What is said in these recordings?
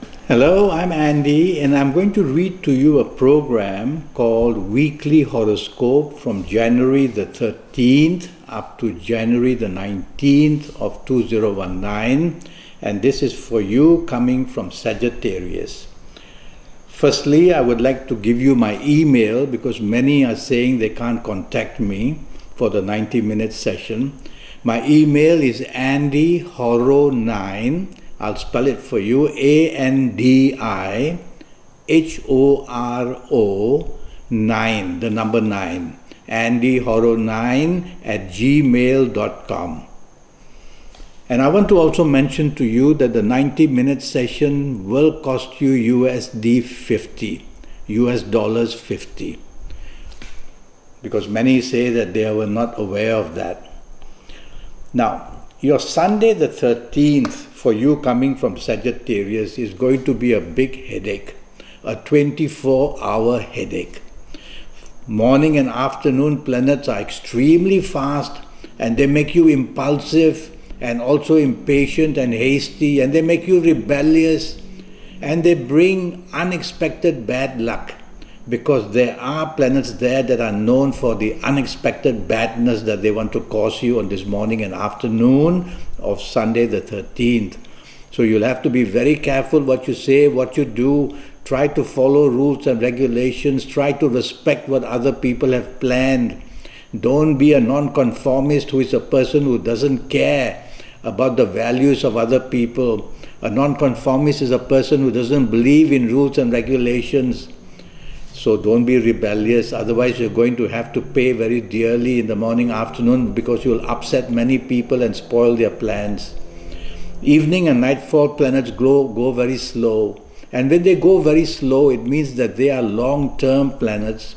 Hello, I'm Andy, and I'm going to read to you a program called Weekly Horoscope from January the 13th up to January the 19th of 2019, and this is for you coming from Sagittarius. Firstly, I would like to give you my email because many are saying they can't contact me for the 90-minute session. My email is andyhoro9. I'll spell it for you, ANDIHORO9, the number 9, andyhoro9@gmail.com. And I want to also mention to you that the 90-minute session will cost you USD 50, US dollars 50, because many say that they were not aware of that. Now, your Sunday the 13th for you coming from Sagittarius is going to be a big headache, a 24-hour headache. Morning and afternoon planets are extremely fast and they make you impulsive and also impatient and hasty, and they make you rebellious, and they bring unexpected bad luck, because there are planets there that are known for the unexpected badness that they want to cause you on this morning and afternoon of Sunday the 13th. So you'll have to be very careful what you say, what you do. Try to follow rules and regulations. Try to respect what other people have planned. Don't be a nonconformist who is a person who doesn't care about the values of other people. A nonconformist is a person who doesn't believe in rules and regulations. So don't be rebellious, otherwise you're going to have to pay very dearly in the morning, afternoon, because you'll upset many people and spoil their plans. Evening and nightfall planets go very slow. And when they go very slow, it means that they are long-term planets.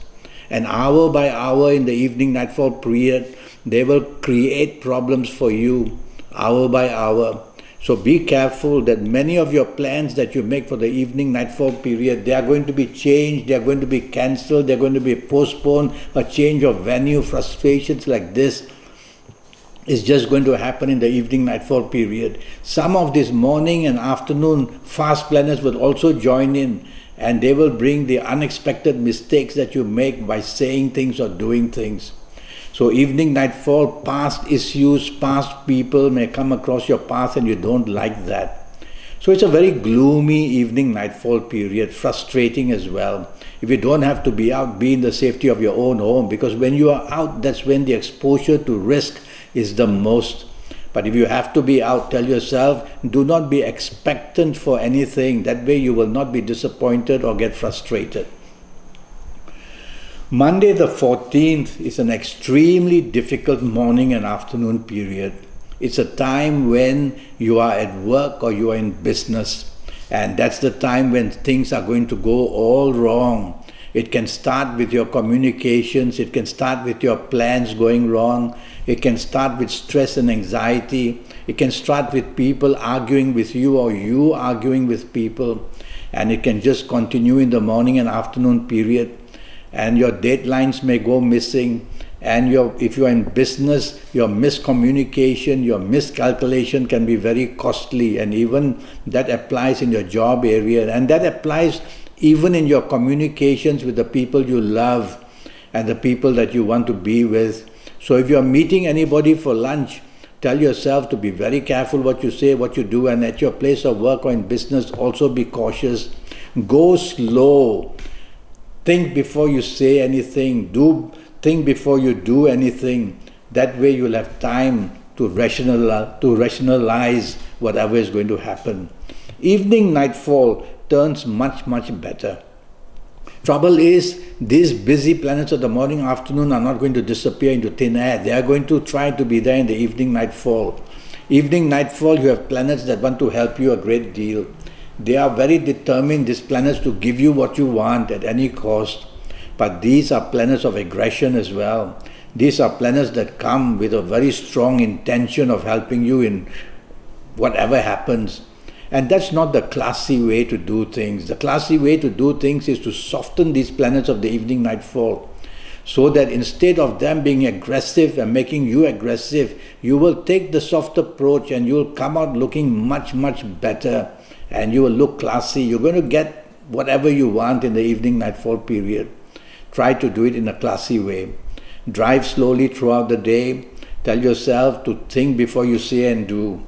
And hour by hour in the evening nightfall period, they will create problems for you, hour by hour. So be careful that many of your plans that you make for the evening nightfall period, they are going to be changed, they are going to be cancelled, they are going to be postponed. A change of venue, frustrations like this is just going to happen in the evening nightfall period. Some of these morning and afternoon fast planets will also join in, and they will bring the unexpected mistakes that you make by saying things or doing things. So evening nightfall, past issues, past people may come across your path and you don't like that. So it's a very gloomy evening nightfall period, frustrating as well. If you don't have to be out, be in the safety of your own home, because when you are out, that's when the exposure to risk is the most. But if you have to be out, tell yourself, do not be expectant for anything. That way you will not be disappointed or get frustrated. Monday the 14th is an extremely difficult morning and afternoon period. It's a time when you are at work or you are in business, and that's the time when things are going to go all wrong. It can start with your communications, it can start with your plans going wrong, it can start with stress and anxiety, it can start with people arguing with you or you arguing with people, and it can just continue in the morning and afternoon period. And your deadlines may go missing, and if you are in business, your miscommunication, your miscalculation can be very costly, and even that applies in your job area, and that applies even in your communications with the people you love and the people that you want to be with. So if you are meeting anybody for lunch, tell yourself to be very careful what you say, what you do, and at your place of work or in business also be cautious. Go slow. Think before you say anything, think before you do anything. That way you'll have time to rationalize whatever is going to happen. Evening nightfall turns much better. Trouble is, these busy planets of the morning afternoon are not going to disappear into thin air. They are going to try to be there in the evening nightfall. Evening nightfall, you have planets that want to help you a great deal. They are very determined, these planets, to give you what you want at any cost. But these are planets of aggression as well. These are planets that come with a very strong intention of helping you in whatever happens. And that's not the classy way to do things. The classy way to do things is to soften these planets of the evening nightfall, so that instead of them being aggressive and making you aggressive, you will take the soft approach and you will come out looking much better and you will look classy. You're going to get whatever you want in the evening nightfall period. Try to do it in a classy way. Drive slowly throughout the day. Tell yourself to think before you say and do.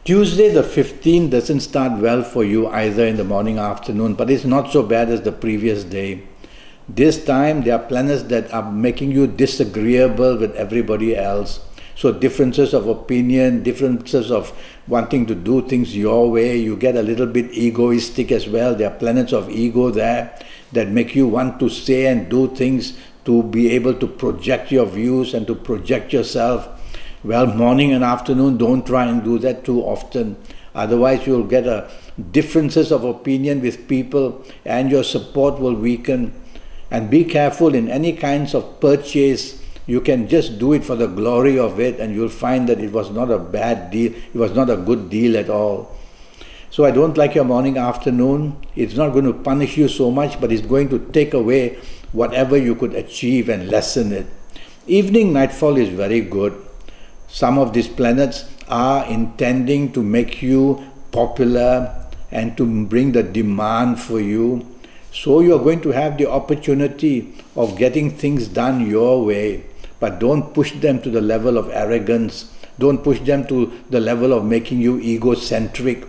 Tuesday the 15th doesn't start well for you either in the morning, afternoon, but it's not so bad as the previous day. This time there are planets that are making you disagreeable with everybody else. So differences of opinion, differences of wanting to do things your way, you get a little bit egoistic as well. There are planets of ego there that make you want to say and do things to be able to project your views and to project yourself. Well, morning and afternoon, don't try and do that too often. Otherwise, you'll get differences of opinion with people and your support will weaken. And be careful in any kinds of purchase. You can just do it for the glory of it and you'll find that it was not a bad deal. It was not a good deal at all. So I don't like your morning, afternoon. It's not going to punish you so much, but it's going to take away whatever you could achieve and lessen it. Evening nightfall is very good. Some of these planets are intending to make you popular and to bring the demand for you. So you're going to have the opportunity of getting things done your way, but don't push them to the level of arrogance. Don't push them to the level of making you egocentric.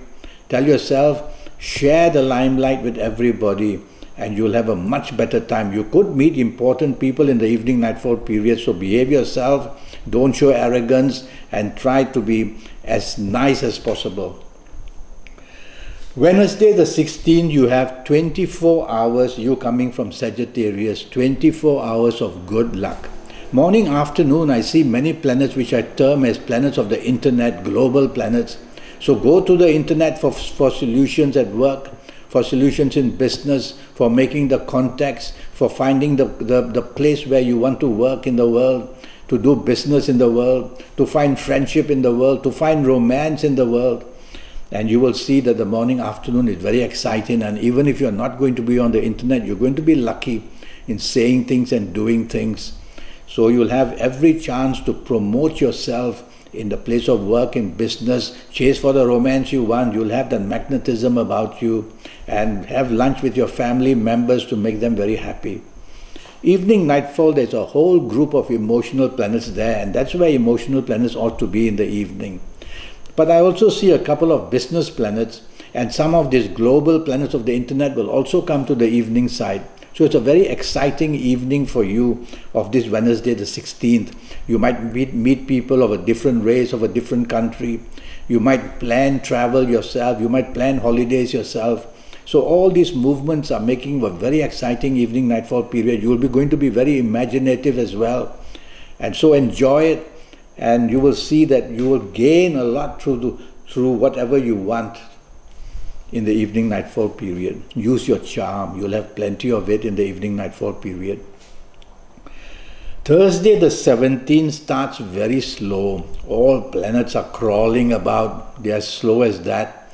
Tell yourself, share the limelight with everybody and you'll have a much better time. You could meet important people in the evening nightfall period, so behave yourself, don't show arrogance and try to be as nice as possible. Wednesday the 16th, you have 24 hours, you coming from Sagittarius, 24 hours of good luck. Morning, afternoon, I see many planets which I term as planets of the internet, global planets. So go to the internet for solutions at work, for solutions in business, for making the contacts, for finding the place where you want to work in the world, to do business in the world, to find friendship in the world, to find romance in the world. And you will see that the morning, afternoon is very exciting, and even if you're not going to be on the internet, you're going to be lucky in saying things and doing things. So you'll have every chance to promote yourself in the place of work, in business, chase for the romance you want. You'll have that magnetism about you and have lunch with your family members to make them very happy. Evening nightfall, there's a whole group of emotional planets there, and that's where emotional planets ought to be in the evening. But I also see a couple of business planets, and some of these global planets of the internet will also come to the evening side. So it's a very exciting evening for you of this Wednesday the 16th. You might meet people of a different race, of a different country. You might plan travel yourself. You might plan holidays yourself. So all these movements are making a very exciting evening nightfall period. You will be going to be very imaginative as well. And so enjoy it. And you will see that you will gain a lot through whatever you want in the evening nightfall period. Use your charm. You'll have plenty of it in the evening nightfall period. Thursday the 17th starts very slow. All planets are crawling about. They are slow as that.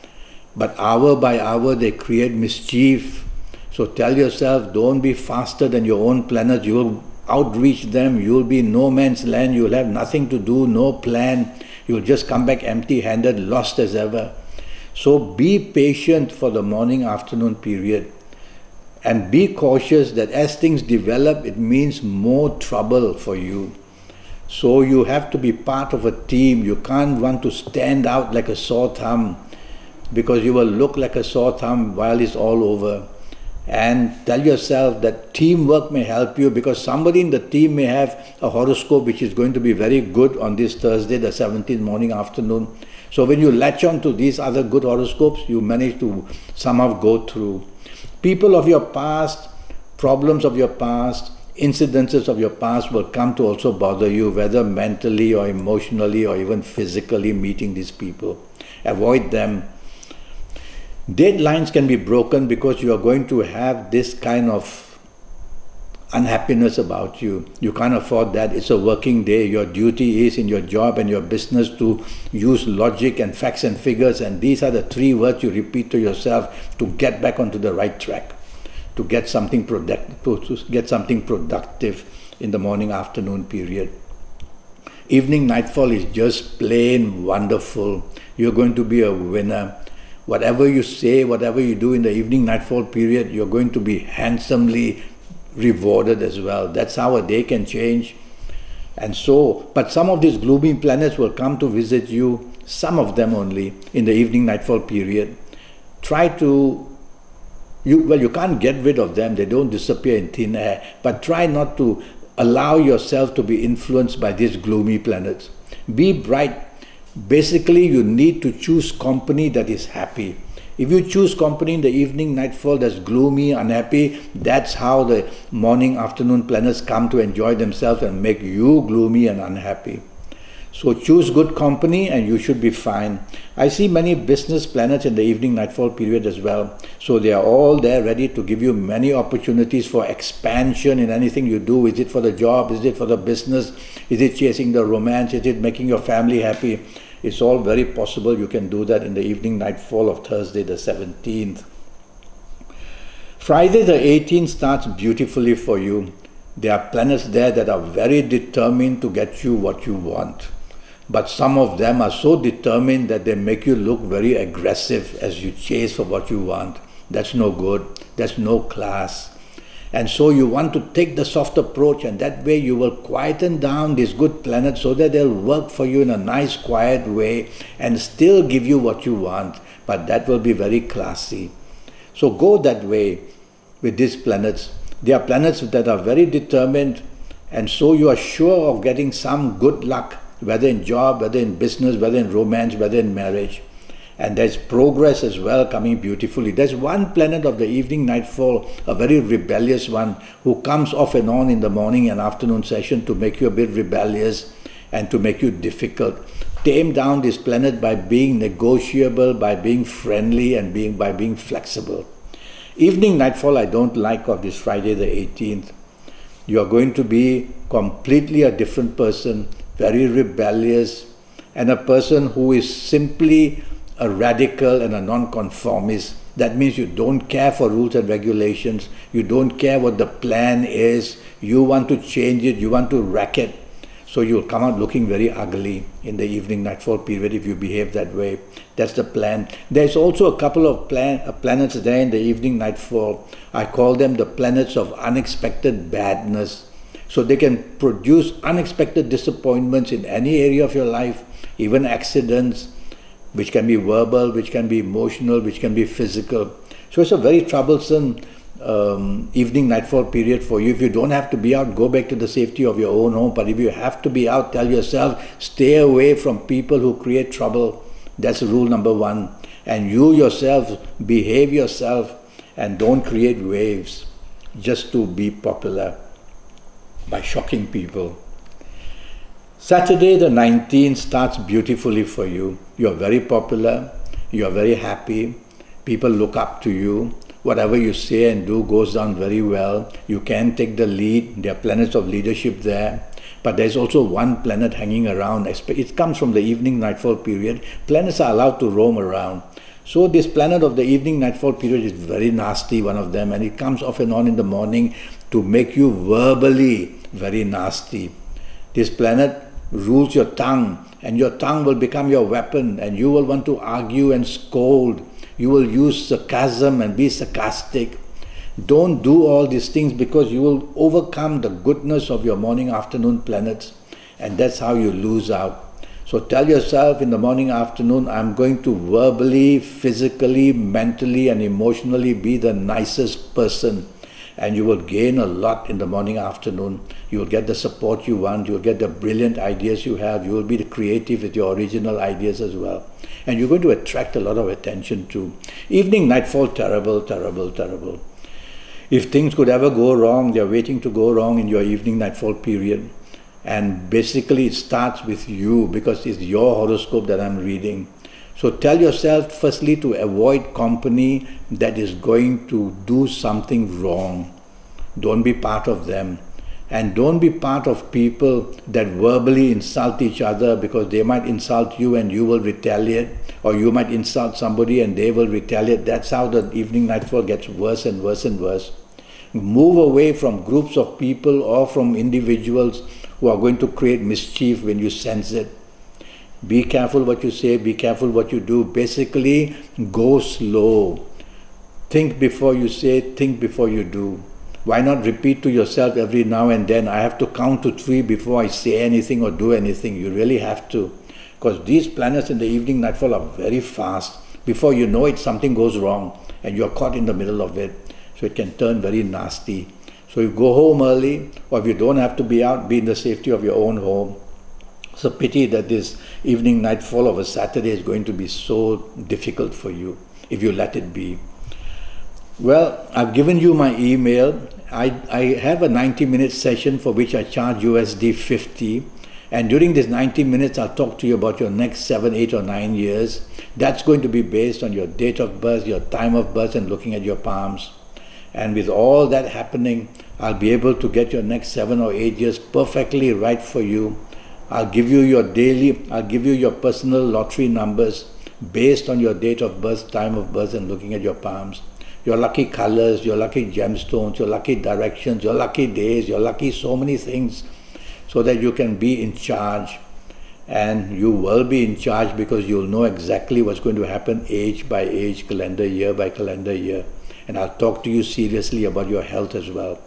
But hour by hour they create mischief. So tell yourself, don't be faster than your own planets. You will outreach them. You will be in no man's land. You will have nothing to do, no plan. You will just come back empty-handed, lost as ever. So be patient for the morning, afternoon period. And be cautious that as things develop, it means more trouble for you. So you have to be part of a team. You can't want to stand out like a sore thumb, because you will look like a sore thumb while it's all over. And tell yourself that teamwork may help you, because somebody in the team may have a horoscope which is going to be very good on this Thursday, the 17th morning, afternoon. So when you latch on to these other good horoscopes, you manage to somehow go through. People of your past, problems of your past, incidences of your past will come to also bother you, whether mentally or emotionally or even physically meeting these people. Avoid them. Deadlines can be broken because you are going to have this kind of unhappiness about you. You can't afford that. It's a working day. Your duty is in your job and your business to use logic and facts and figures, and these are the three words you repeat to yourself to get back onto the right track, to get something productive in the morning afternoon period. Evening nightfall is just plain wonderful. You're going to be a winner. Whatever you say, whatever you do in the evening nightfall period, you're going to be handsomely rewarded as well. That's how a day can change. And so, but some of these gloomy planets will come to visit you, some of them only, in the evening nightfall period. Try to, you can't get rid of them, they don't disappear in thin air, but try not to allow yourself to be influenced by these gloomy planets. Be bright. Basically, you need to choose company that is happy. If you choose company in the evening nightfall that's gloomy, unhappy, that's how the morning, afternoon planets come to enjoy themselves and make you gloomy and unhappy. So choose good company and you should be fine. I see many business planets in the evening nightfall period as well. So they are all there ready to give you many opportunities for expansion in anything you do. Is it for the job? Is it for the business? Is it chasing the romance? Is it making your family happy? It's all very possible you can do that in the evening nightfall of Thursday the 17th. Friday the 18th starts beautifully for you. There are planets there that are very determined to get you what you want. But some of them are so determined that they make you look very aggressive as you chase for what you want. That's no good. That's no class. And so you want to take the soft approach, and that way you will quieten down these good planets so that they'll work for you in a nice, quiet way and still give you what you want. But that will be very classy. So go that way with these planets. They are planets that are very determined, and so you are sure of getting some good luck, whether in job, whether in business, whether in romance, whether in marriage. And there's progress as well coming beautifully. There's one planet of the evening nightfall, a very rebellious one, who comes off and on in the morning and afternoon session to make you a bit rebellious and to make you difficult. Tame down this planet by being negotiable, by being friendly, and by being flexible. Evening nightfall I don't like of this Friday the 18th. You are going to be completely a different person, very rebellious, and a person who is simply a radical and a non-conformist. That means you don't care for rules and regulations, you don't care what the plan is, you want to change it, you want to wreck it. So you'll come out looking very ugly in the evening nightfall period if you behave that way. That's the plan. There's also a couple of planets there in the evening nightfall. I call them the planets of unexpected badness. So they can produce unexpected disappointments in any area of your life, even accidents, which can be verbal, which can be emotional, which can be physical. So it's a very troublesome evening nightfall period for you. If you don't have to be out, go back to the safety of your own home. But if you have to be out, tell yourself, stay away from people who create trouble. That's rule number one. And you yourself, behave yourself and don't create waves just to be popular by shocking people. Saturday the 19th starts beautifully for you. You're very popular, you're very happy, people look up to you, whatever you say and do goes down very well. You can take the lead, there are planets of leadership there. But there's also one planet hanging around. It comes from the evening nightfall period. Planets are allowed to roam around. So this planet of the evening nightfall period is very nasty, one of them, and it comes off and on in the morning to make you verbally very nasty. This planet rules your tongue, and your tongue will become your weapon, and you will want to argue and scold. You will use sarcasm and be sarcastic. Don't do all these things because you will overcome the goodness of your morning afternoon planets, and that's how you lose out. So tell yourself in the morning afternoon, I'm going to verbally, physically, mentally and emotionally be the nicest person, and you will gain a lot in the morning afternoon. You will get the support you want, you will get the brilliant ideas you have, you will be creative with your original ideas as well. And you're going to attract a lot of attention too. Evening nightfall, terrible, terrible, terrible. If things could ever go wrong, they're waiting to go wrong in your evening nightfall period. And basically it starts with you because it's your horoscope that I'm reading. So tell yourself firstly to avoid company that is going to do something wrong. Don't be part of them. And don't be part of people that verbally insult each other because they might insult you and you will retaliate, or you might insult somebody and they will retaliate. That's how the evening nightfall gets worse and worse and worse. Move away from groups of people or from individuals who are going to create mischief when you sense it. Be careful what you say, be careful what you do. Basically, go slow. Think before you say, think before you do. Why not repeat to yourself every now and then, I have to count to 3 before I say anything or do anything. You really have to. Because these planets in the evening nightfall are very fast. Before you know it, something goes wrong and you're caught in the middle of it. So it can turn very nasty. So you go home early, or if you don't have to be out, be in the safety of your own home. It's a pity that this evening nightfall of a Saturday is going to be so difficult for you if you let it be. Well, I've given you my email. I have a 90-minute session for which I charge USD 50. And during this 90 minutes, I'll talk to you about your next 7, 8 or 9 years. That's going to be based on your date of birth, your time of birth, and looking at your palms. And with all that happening, I'll be able to get your next 7 or 8 years perfectly right for you. I'll give you your personal lottery numbers based on your date of birth, time of birth, and looking at your palms. Your lucky colors, your lucky gemstones, your lucky directions, your lucky days, your lucky so many things, so that you can be in charge. And you will be in charge because you'll know exactly what's going to happen age by age, calendar year by calendar year. And I'll talk to you seriously about your health as well.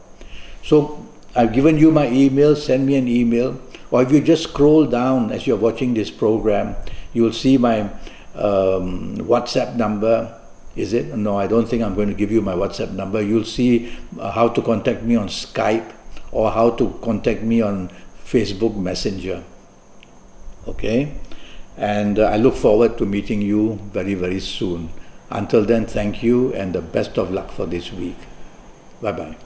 So I've given you my email. Send me an email. Or if you just scroll down as you're watching this program, you will see my WhatsApp number. Is it? No, I don't think I'm going to give you my WhatsApp number. You'll see how to contact me on Skype or how to contact me on Facebook Messenger. Okay? And I look forward to meeting you very, very soon. Until then, thank you and the best of luck for this week. Bye-bye.